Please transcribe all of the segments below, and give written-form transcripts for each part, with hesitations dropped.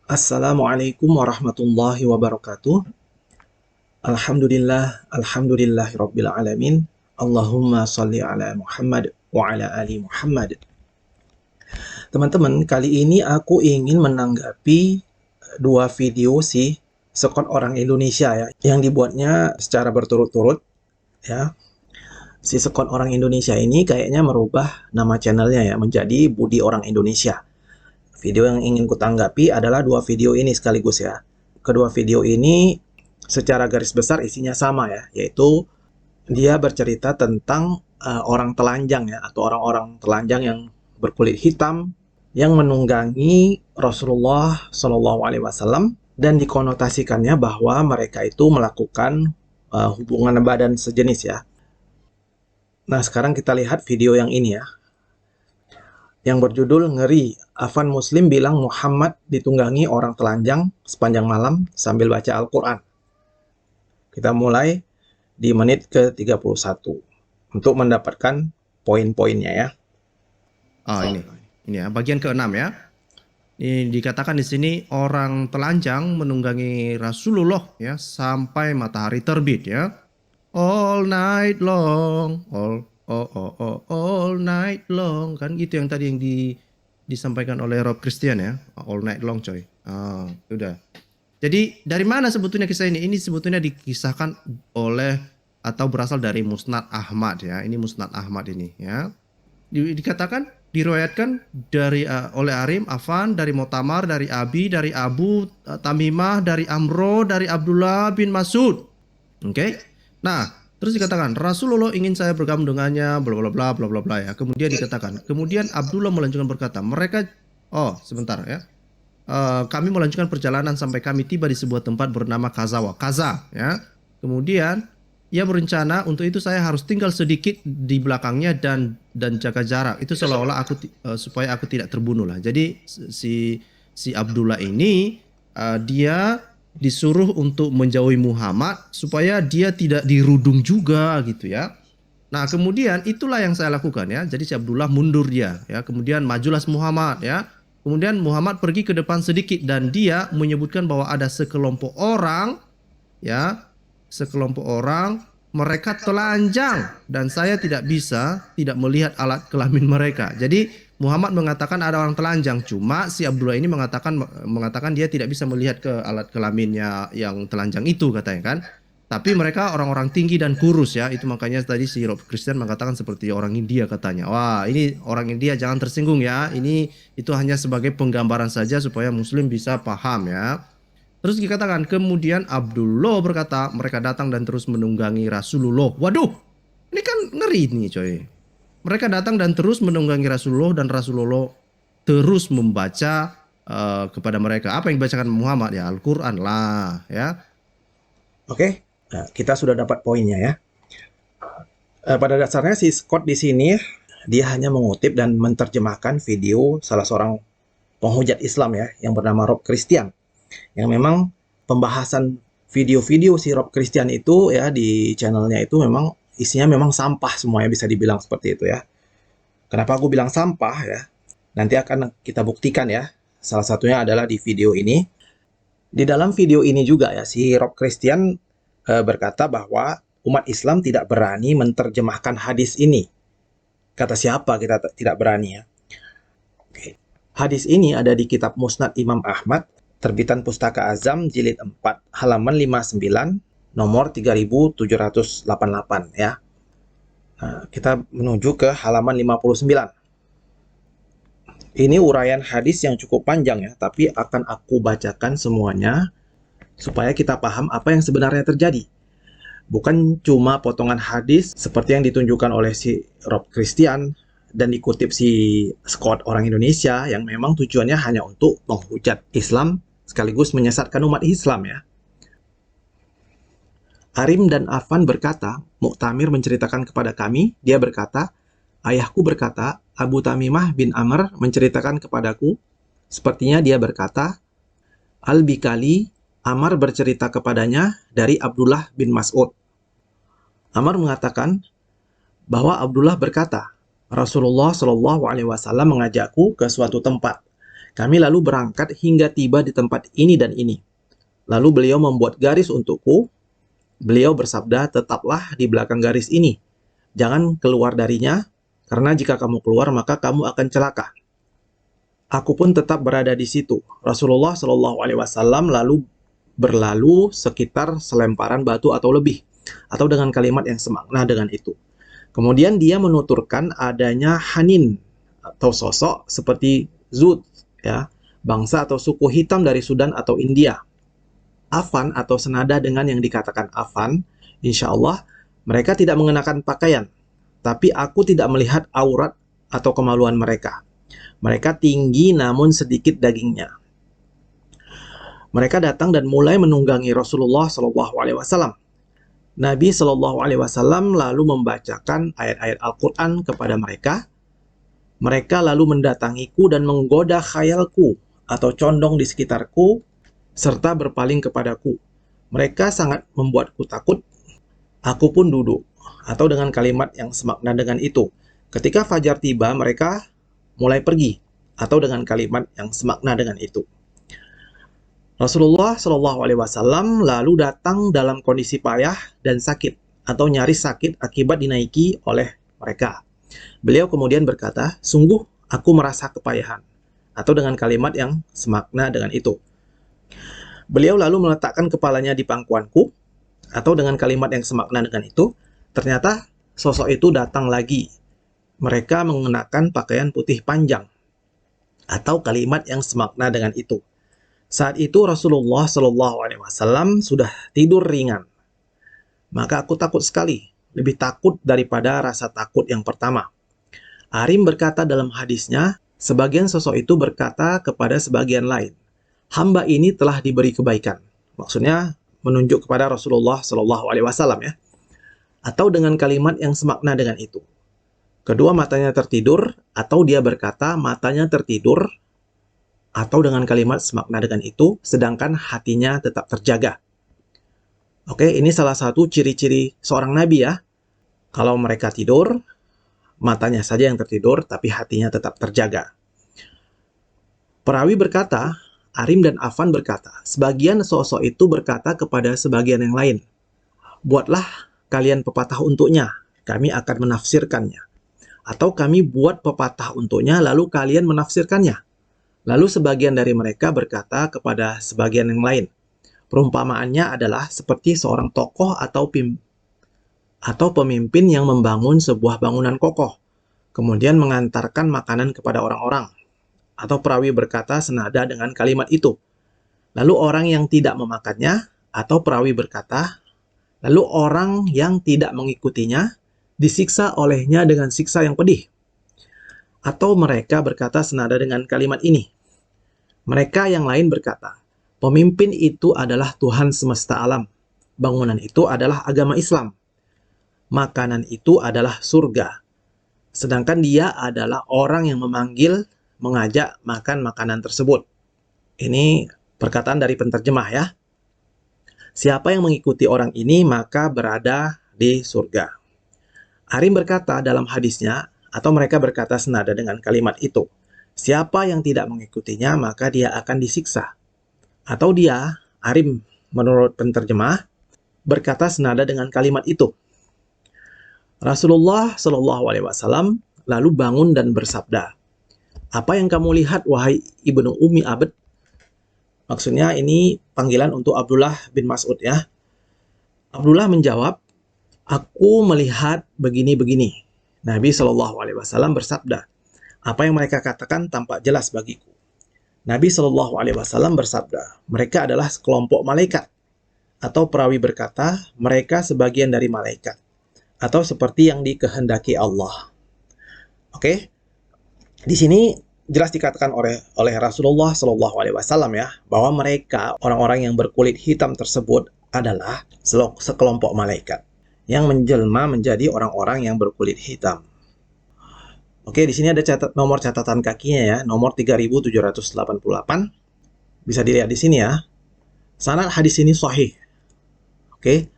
Assalamualaikum warahmatullahi wabarakatuh. Alhamdulillahirabbil alamin. Allahumma shalli ala Muhammad wa ala ali Muhammad. Teman-teman, kali ini aku ingin menanggapi dua video si Sekot Orang Indonesia ya, yang dibuatnya secara berturut-turut ya. Si Sekot Orang Indonesia ini kayaknya merubah nama channelnya ya menjadi Budi Orang Indonesia. Video yang ingin kutanggapi adalah dua video ini sekaligus ya. Kedua video ini secara garis besar isinya sama ya, yaitu dia bercerita tentang orang telanjang ya, atau orang-orang telanjang yang berkulit hitam yang menunggangi Rasulullah Shallallahu Alaihi Wasallam dan dikonotasikannya bahwa mereka itu melakukan hubungan badan sejenis ya. Nah, sekarang kita lihat video yang ini ya, yang berjudul Ngeri. Afan Muslim bilang Muhammad ditunggangi orang telanjang sepanjang malam sambil baca Al-Quran. Kita mulai di menit ke-31 untuk mendapatkan poin-poinnya ya. Ini ya, bagian ke-6 ya. Ini dikatakan di sini orang telanjang menunggangi Rasulullah ya sampai matahari terbit ya. All night long, all night long, kan gitu yang tadi yang disampaikan oleh Rob Christian ya. All night long coy. Udah. Jadi dari mana sebetulnya kisah ini? Ini sebetulnya dikisahkan oleh atau berasal dari Musnad Ahmad ya. Ini Musnad Ahmad ini ya. Dikatakan diriwayatkan dari oleh Arim, Afan, dari Mu'tamar, dari Abi, dari Abu Tamimah, dari Amro, dari Abdullah bin Mas'ud. Oke. Nah, terus dikatakan Rasulullah ingin saya bergabung dengannya, bla bla bla bla bla bla ya. Kemudian dikatakan, kemudian Abdullah melanjutkan berkata, sebentar ya. Kami melanjutkan perjalanan sampai kami tiba di sebuah tempat bernama Kaza ya. Kemudian ia berencana untuk itu saya harus tinggal sedikit di belakangnya dan jaga jarak. Itu seolah-olah supaya aku tidak terbunuh lah. Jadi si Abdullah ini dia disuruh untuk menjauhi Muhammad supaya dia tidak dirudung juga gitu ya. Nah, kemudian itulah yang saya lakukan ya. Jadi si Abdullah mundur dia ya. Kemudian majulah Muhammad ya. Kemudian Muhammad pergi ke depan sedikit dan dia menyebutkan bahwa ada sekelompok orang ya. Sekelompok orang, mereka telanjang dan saya tidak melihat alat kelamin mereka. Jadi Muhammad mengatakan ada orang telanjang, cuma si Abdullah ini mengatakan dia tidak bisa melihat ke alat kelaminnya yang telanjang itu katanya kan. Tapi mereka orang-orang tinggi dan kurus ya. Itu makanya tadi si Rob Christian mengatakan seperti orang India katanya. Wah, ini orang India jangan tersinggung ya. Itu hanya sebagai penggambaran saja supaya muslim bisa paham ya. Terus dikatakan, kemudian Abdullah berkata, mereka datang dan terus menunggangi Rasulullah. Waduh, ini kan ngeri nih coy. Mereka datang dan terus menunggangi Rasulullah dan Rasulullah terus membaca kepada mereka. Apa yang dibacakan Muhammad ya? Al-Quran lah ya. Oke, nah, kita sudah dapat poinnya ya. Pada dasarnya si Scott di sini dia hanya mengutip dan menerjemahkan video salah seorang penghujat Islam ya yang bernama Rob Christian. Yang memang pembahasan video-video si Rob Christian itu ya di channelnya itu memang isinya memang sampah semuanya, bisa dibilang seperti itu ya. Kenapa aku bilang sampah ya? Nanti akan kita buktikan ya. Salah satunya adalah di video ini. Di dalam video ini juga ya si Rob Christian berkata bahwa umat Islam tidak berani menerjemahkan hadis ini. Kata siapa kita tidak berani ya? Oke. Hadis ini ada di kitab Musnad Imam Ahmad, terbitan Pustaka Azam jilid 4 halaman 59 nomor 3788 ya. Nah, kita menuju ke halaman 59. Ini uraian hadis yang cukup panjang ya, tapi akan aku bacakan semuanya supaya kita paham apa yang sebenarnya terjadi. Bukan cuma potongan hadis seperti yang ditunjukkan oleh si Rob Christian dan dikutip si Scott Orang Indonesia yang memang tujuannya hanya untuk menghujat Islam sekaligus menyesatkan umat Islam ya. Arim dan Afan berkata, Mu'tamir menceritakan kepada kami, dia berkata, ayahku berkata, Abu Tamimah bin Amr menceritakan kepadaku, sepertinya dia berkata, Al-Bikali, Amr bercerita kepadanya dari Abdullah bin Mas'ud. Amr mengatakan bahwa Abdullah berkata, Rasulullah Shallallahu Alaihi Wasallam mengajakku ke suatu tempat. Kami lalu berangkat hingga tiba di tempat ini dan ini. Lalu beliau membuat garis untukku. Beliau bersabda, tetaplah di belakang garis ini. Jangan keluar darinya, karena jika kamu keluar maka kamu akan celaka. Aku pun tetap berada di situ. Rasulullah Shallallahu Alaihi Wasallam lalu berlalu sekitar selemparan batu atau lebih, atau dengan kalimat yang semakna dengan itu. Kemudian dia menuturkan adanya Hanin atau sosok seperti Zud, ya, bangsa atau suku hitam dari Sudan atau India. Afan atau senada dengan yang dikatakan Afan, insya Allah mereka tidak mengenakan pakaian, tapi aku tidak melihat aurat atau kemaluan mereka. Mereka tinggi namun sedikit dagingnya. Mereka datang dan mulai menunggangi Rasulullah Shallallahu Alaihi Wasallam. Nabi Shallallahu Alaihi Wasallam lalu membacakan ayat-ayat Al-Quran kepada mereka. Mereka lalu mendatangiku dan menggoda khayalku atau condong di sekitarku serta berpaling kepadaku. Mereka sangat membuatku takut. Aku pun duduk, atau dengan kalimat yang semakna dengan itu. Ketika fajar tiba, mereka mulai pergi, atau dengan kalimat yang semakna dengan itu. Rasulullah Shallallahu Alaihi Wasallam lalu datang dalam kondisi payah dan sakit, atau nyaris sakit akibat dinaiki oleh mereka. Beliau kemudian berkata, sungguh aku merasa kepayahan, atau dengan kalimat yang semakna dengan itu. Beliau lalu meletakkan kepalanya di pangkuanku, atau dengan kalimat yang semakna dengan itu. Ternyata sosok itu datang lagi. Mereka mengenakan pakaian putih panjang, atau kalimat yang semakna dengan itu. Saat itu Rasulullah Shallallahu Alaihi Wasallam sudah tidur ringan. Maka aku takut sekali, lebih takut daripada rasa takut yang pertama. Arim berkata dalam hadisnya, sebagian sosok itu berkata kepada sebagian lain, hamba ini telah diberi kebaikan. Maksudnya menunjuk kepada Rasulullah Shallallahu Alaihi Wasallam, ya, atau dengan kalimat yang semakna dengan itu. Kedua matanya tertidur, atau dia berkata matanya tertidur, atau dengan kalimat semakna dengan itu, sedangkan hatinya tetap terjaga. Oke, ini salah satu ciri-ciri seorang nabi, ya. Kalau mereka tidur, matanya saja yang tertidur, tapi hatinya tetap terjaga. Perawi berkata, Arim dan Affan berkata, sebagian sosok itu berkata kepada sebagian yang lain, buatlah kalian pepatah untuknya, kami akan menafsirkannya. Atau kami buat pepatah untuknya, lalu kalian menafsirkannya. Lalu sebagian dari mereka berkata kepada sebagian yang lain, perumpamaannya adalah seperti seorang tokoh atau pemimpin yang membangun sebuah bangunan kokoh, kemudian mengantarkan makanan kepada orang-orang. Atau perawi berkata senada dengan kalimat itu. Lalu orang yang tidak memakannya, atau perawi berkata, lalu orang yang tidak mengikutinya, disiksa olehnya dengan siksa yang pedih. Atau mereka berkata senada dengan kalimat ini. Mereka yang lain berkata, pemimpin itu adalah Tuhan semesta alam. Bangunan itu adalah agama Islam. Makanan itu adalah surga. Sedangkan dia adalah orang yang memanggil, mengajak makan makanan tersebut. Ini perkataan dari penterjemah, ya. Siapa yang mengikuti orang ini maka berada di surga. Arim berkata dalam hadisnya, atau mereka berkata senada dengan kalimat itu, siapa yang tidak mengikutinya maka dia akan disiksa. Atau dia, Arim menurut penterjemah, berkata senada dengan kalimat itu. Rasulullah Shallallahu Alaihi Wasallam lalu bangun dan bersabda, apa yang kamu lihat wahai Ibnu Ummi Abd? Maksudnya ini panggilan untuk Abdullah bin Mas'ud, ya. Abdullah menjawab, aku melihat begini-begini. Nabi Shallallahu Alaihi Wasallam bersabda, apa yang mereka katakan tampak jelas bagiku. Nabi Shallallahu Alaihi Wasallam bersabda, mereka adalah sekelompok malaikat. Atau perawi berkata, mereka sebagian dari malaikat. Atau seperti yang dikehendaki Allah. Oke, di sini jelas dikatakan oleh Rasulullah Shallallahu Alaihi Wasallam, ya, bahwa mereka orang-orang yang berkulit hitam tersebut adalah sekelompok malaikat yang menjelma menjadi orang-orang yang berkulit hitam. Oke, di sini ada nomor catatan kakinya, ya, nomor 3788. Bisa dilihat di sini, ya. Sanad hadis ini sahih. Oke.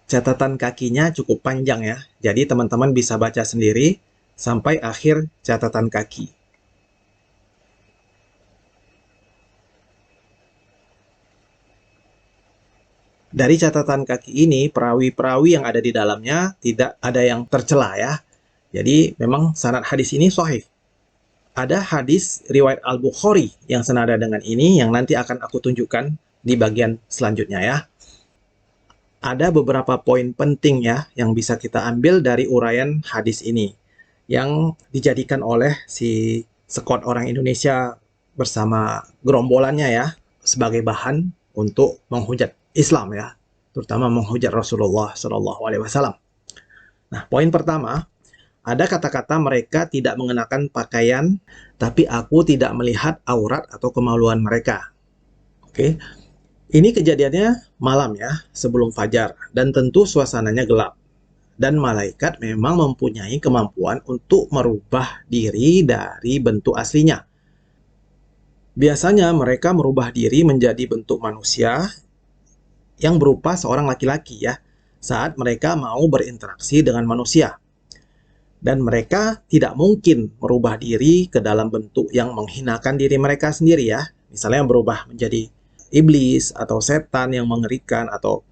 Catatan kakinya cukup panjang, ya. Jadi teman-teman bisa baca sendiri sampai akhir catatan kaki. Dari catatan kaki ini, perawi-perawi yang ada di dalamnya tidak ada yang tercela ya. Jadi memang sanad hadis ini sahih. Ada hadis riwayat Al-Bukhari yang senada dengan ini yang nanti akan aku tunjukkan di bagian selanjutnya ya. Ada beberapa poin penting ya yang bisa kita ambil dari uraian hadis ini yang dijadikan oleh si Scott orang Indonesia bersama gerombolannya ya sebagai bahan untuk menghujat Islam ya, terutama menghujat Rasulullah Shallallahu Alaihi Wasallam. Nah, poin pertama, ada kata-kata mereka tidak mengenakan pakaian, tapi aku tidak melihat aurat atau kemaluan mereka. Oke, ini kejadiannya malam ya, sebelum fajar, dan tentu suasananya gelap. Dan malaikat memang mempunyai kemampuan untuk merubah diri dari bentuk aslinya. Biasanya mereka merubah diri menjadi bentuk manusia yang berupa seorang laki-laki ya, saat mereka mau berinteraksi dengan manusia. Dan mereka tidak mungkin merubah diri ke dalam bentuk yang menghinakan diri mereka sendiri ya. Misalnya berubah menjadi iblis atau setan yang mengerikan atau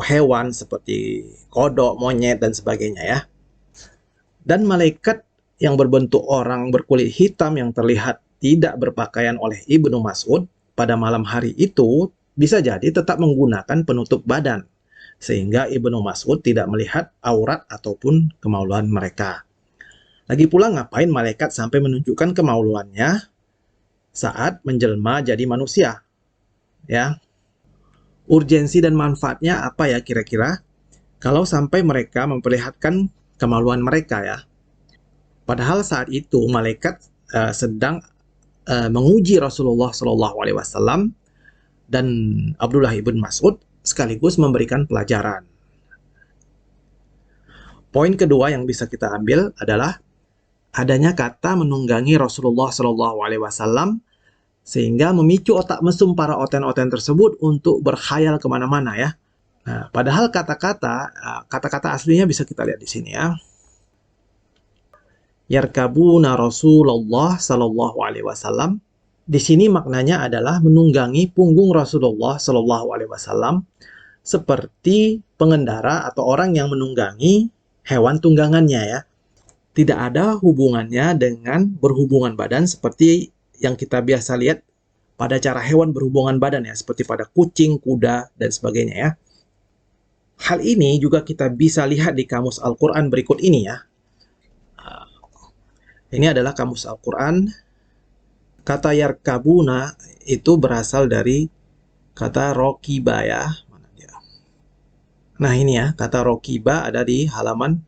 hewan seperti kodok, monyet, dan sebagainya ya. Dan malaikat yang berbentuk orang berkulit hitam yang terlihat tidak berpakaian oleh Ibnu Mas'ud pada malam hari itu bisa jadi tetap menggunakan penutup badan, sehingga Ibnu Mas'ud tidak melihat aurat ataupun kemaluan mereka. Lagi pula ngapain malaikat sampai menunjukkan kemaluannya saat menjelma jadi manusia? Ya, urgensi dan manfaatnya apa ya kira-kira? Kalau sampai mereka memperlihatkan kemaluan mereka ya. Padahal saat itu malaikat sedang menguji Rasulullah Shallallahu Alaihi Wasallam dan Abdullah ibn Mas'ud sekaligus memberikan pelajaran. Poin kedua yang bisa kita ambil adalah adanya kata menunggangi Rasulullah Shallallahu Alaihi Wasallam sehingga memicu otak mesum para oten-oten tersebut untuk berkhayal kemana-mana ya. Nah, padahal kata-kata aslinya bisa kita lihat di sini ya. Yarkabuna Rasulullah Shallallahu Alaihi Wasallam. Di sini maknanya adalah menunggangi punggung Rasulullah Shallallahu Alaihi Wasallam seperti pengendara atau orang yang menunggangi hewan tunggangannya ya. Tidak ada hubungannya dengan berhubungan badan seperti yang kita biasa lihat pada cara hewan berhubungan badan ya, seperti pada kucing, kuda, dan sebagainya ya. Hal ini juga kita bisa lihat di kamus Al-Quran berikut ini ya. Ini adalah kamus Al-Quran. Kata yarkabuna itu berasal dari kata rokiba ya. Nah ini ya, kata rokiba ada di halaman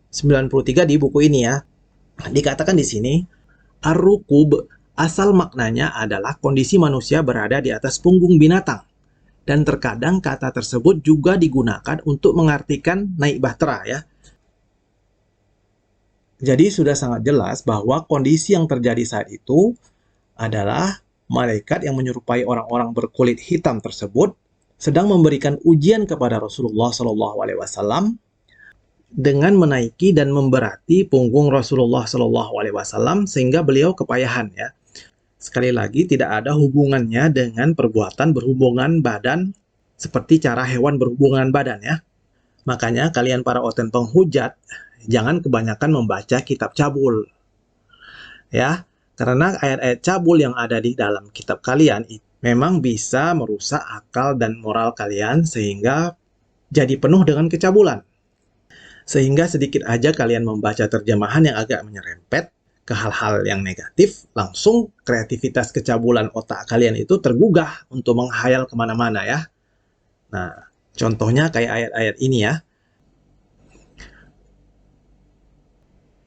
93 di buku ini ya. Dikatakan di sini, ar-rukub asal maknanya adalah kondisi manusia berada di atas punggung binatang. Dan terkadang kata tersebut juga digunakan untuk mengartikan naik bahtera ya. Jadi sudah sangat jelas bahwa kondisi yang terjadi saat itu adalah malaikat yang menyerupai orang-orang berkulit hitam tersebut sedang memberikan ujian kepada Rasulullah Shallallahu Alaihi Wasallam dengan menaiki dan memberati punggung Rasulullah Shallallahu Alaihi Wasallam sehingga beliau kepayahan ya. Sekali lagi tidak ada hubungannya dengan perbuatan berhubungan badan seperti cara hewan berhubungan badan ya. Makanya kalian para oten penghujat jangan kebanyakan membaca kitab cabul ya. Karena ayat-ayat cabul yang ada di dalam kitab kalian memang bisa merusak akal dan moral kalian sehingga jadi penuh dengan kecabulan. Sehingga sedikit aja kalian membaca terjemahan yang agak menyerempet ke hal-hal yang negatif, langsung kreativitas kecabulan otak kalian itu tergugah untuk menghayal kemana-mana ya. Nah, contohnya kayak ayat-ayat ini ya.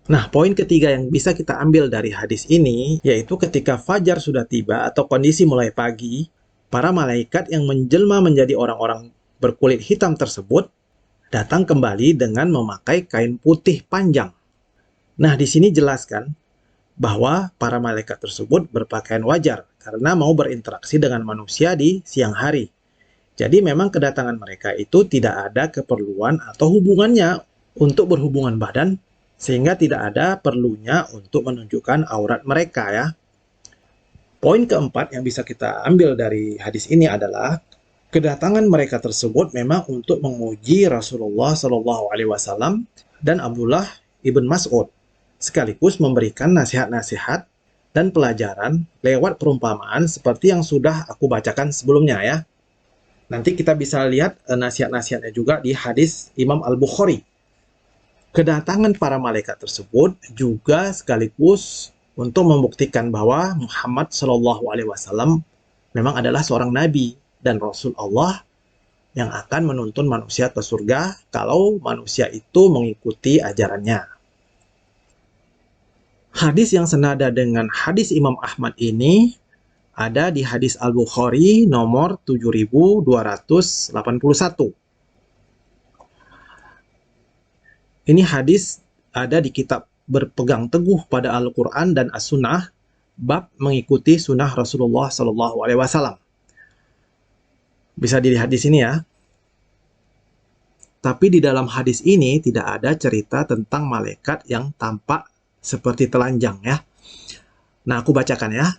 Nah, poin ketiga yang bisa kita ambil dari hadis ini, yaitu ketika fajar sudah tiba atau kondisi mulai pagi, para malaikat yang menjelma menjadi orang-orang berkulit hitam tersebut datang kembali dengan memakai kain putih panjang. Nah, di sini jelaskan bahwa para malaikat tersebut berpakaian wajar karena mau berinteraksi dengan manusia di siang hari. Jadi memang kedatangan mereka itu tidak ada keperluan atau hubungannya untuk berhubungan badan, sehingga tidak ada perlunya untuk menunjukkan aurat mereka ya. Poin keempat yang bisa kita ambil dari hadis ini adalah Kedatangan mereka tersebut memang untuk menguji Rasulullah Shallallahu Alaihi Wasallam dan Abdullah ibn Mas'ud, sekaligus memberikan nasihat-nasihat dan pelajaran lewat perumpamaan seperti yang sudah aku bacakan sebelumnya ya. Nanti kita bisa lihat nasihat-nasihatnya juga di hadis Imam Al-Bukhari. Kedatangan para malaikat tersebut juga sekaligus untuk membuktikan bahwa Muhammad Shallallahu Alaihi Wasallam memang adalah seorang nabi dan rasul Allah yang akan menuntun manusia ke surga kalau manusia itu mengikuti ajarannya. Hadis yang senada dengan hadis Imam Ahmad ini ada di hadis Al-Bukhari nomor 7281. Ini hadis ada di kitab Berpegang Teguh pada Al-Quran dan As-Sunnah, bab mengikuti sunnah Rasulullah Sallallahu Alaihi Wasallam. Bisa dilihat di sini ya. Tapi di dalam hadis ini tidak ada cerita tentang malaikat yang tampak seperti telanjang ya. Nah, aku bacakan ya.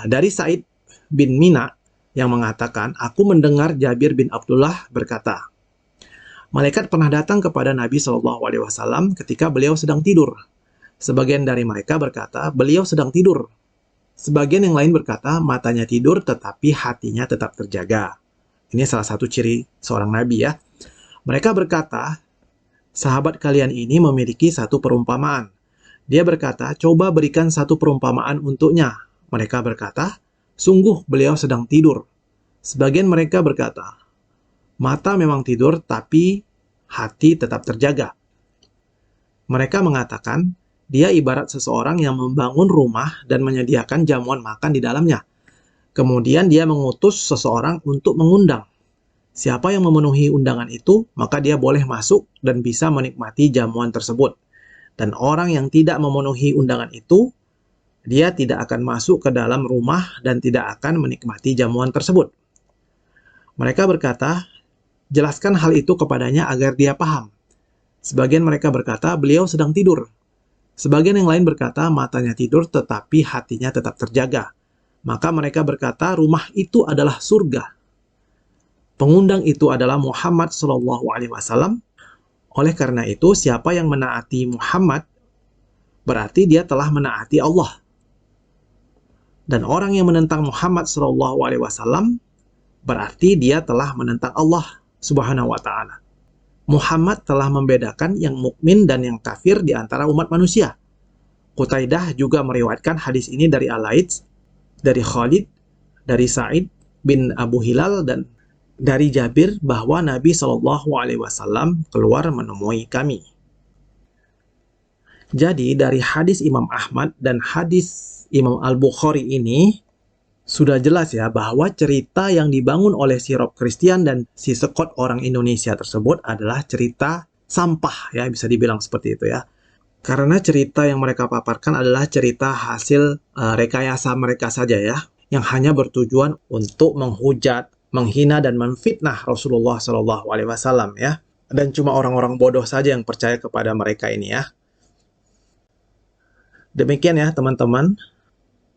Dari Sa'id bin Mina yang mengatakan, aku mendengar Jabir bin Abdullah berkata, malaikat pernah datang kepada Nabi Shallallahu Alaihi Wasallam ketika beliau sedang tidur. Sebagian dari mereka berkata, beliau sedang tidur. Sebagian yang lain berkata, matanya tidur tetapi hatinya tetap terjaga. Ini salah satu ciri seorang Nabi ya. Mereka berkata, sahabat kalian ini memiliki satu perumpamaan. Dia berkata, coba berikan satu perumpamaan untuknya. Mereka berkata, sungguh beliau sedang tidur. Sebagian mereka berkata, mata memang tidur, tapi hati tetap terjaga. Mereka mengatakan, dia ibarat seseorang yang membangun rumah dan menyediakan jamuan makan di dalamnya. Kemudian dia mengutus seseorang untuk mengundang. Siapa yang memenuhi undangan itu, maka dia boleh masuk dan bisa menikmati jamuan tersebut. Dan orang yang tidak memenuhi undangan itu, dia tidak akan masuk ke dalam rumah dan tidak akan menikmati jamuan tersebut. Mereka berkata, jelaskan hal itu kepadanya agar dia paham. Sebagian mereka berkata, beliau sedang tidur. Sebagian yang lain berkata, matanya tidur tetapi hatinya tetap terjaga. Maka mereka berkata, rumah itu adalah surga. Pengundang itu adalah Muhammad Shallallahu Alaihi Wasallam. Oleh karena itu, siapa yang menaati Muhammad, berarti dia telah menaati Allah. Dan orang yang menentang Muhammad Shallallahu Alaihi Wasallam, berarti dia telah menentang Allah Subhanahu wa Ta'ala. Muhammad telah membedakan yang mukmin dan yang kafir di antara umat manusia. Qutaidah juga meriwayatkan hadis ini dari Al-Laits, dari Khalid, dari Sa'id bin Abu Hilal, dan dari Jabir bahwa Nabi Shallallahu Alaihi Wasallam keluar menemui kami. Jadi dari hadis Imam Ahmad dan hadis Imam Al-Bukhari ini sudah jelas ya bahwa cerita yang dibangun oleh si Rob Christian dan si Scott orang Indonesia tersebut adalah cerita sampah ya, bisa dibilang seperti itu ya. Karena cerita yang mereka paparkan adalah cerita hasil rekayasa mereka saja ya, yang hanya bertujuan untuk menghujat, menghina dan memfitnah Rasulullah Shallallahu Alaihi Wasallam ya. Dan cuma orang-orang bodoh saja yang percaya kepada mereka ini ya. Demikian ya teman-teman.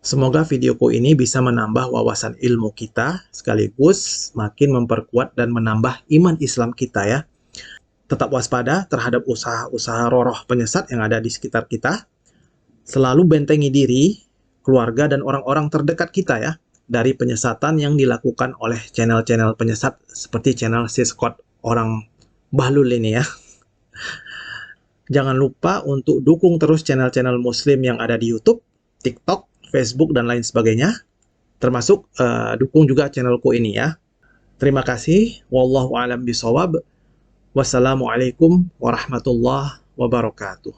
Semoga videoku ini bisa menambah wawasan ilmu kita, sekaligus makin memperkuat dan menambah iman Islam kita ya. Tetap waspada terhadap usaha-usaha roh penyesat yang ada di sekitar kita. Selalu bentengi diri, keluarga, dan orang-orang terdekat kita ya, dari penyesatan yang dilakukan oleh channel-channel penyesat seperti channel si Scott orang Bahlul ini ya. Jangan lupa untuk dukung terus channel-channel muslim yang ada di YouTube, TikTok, Facebook, dan lain sebagainya. Termasuk dukung juga channelku ini ya. Terima kasih. Wallahu a'lam bishawab. Wassalamualaikum warahmatullahi wabarakatuh.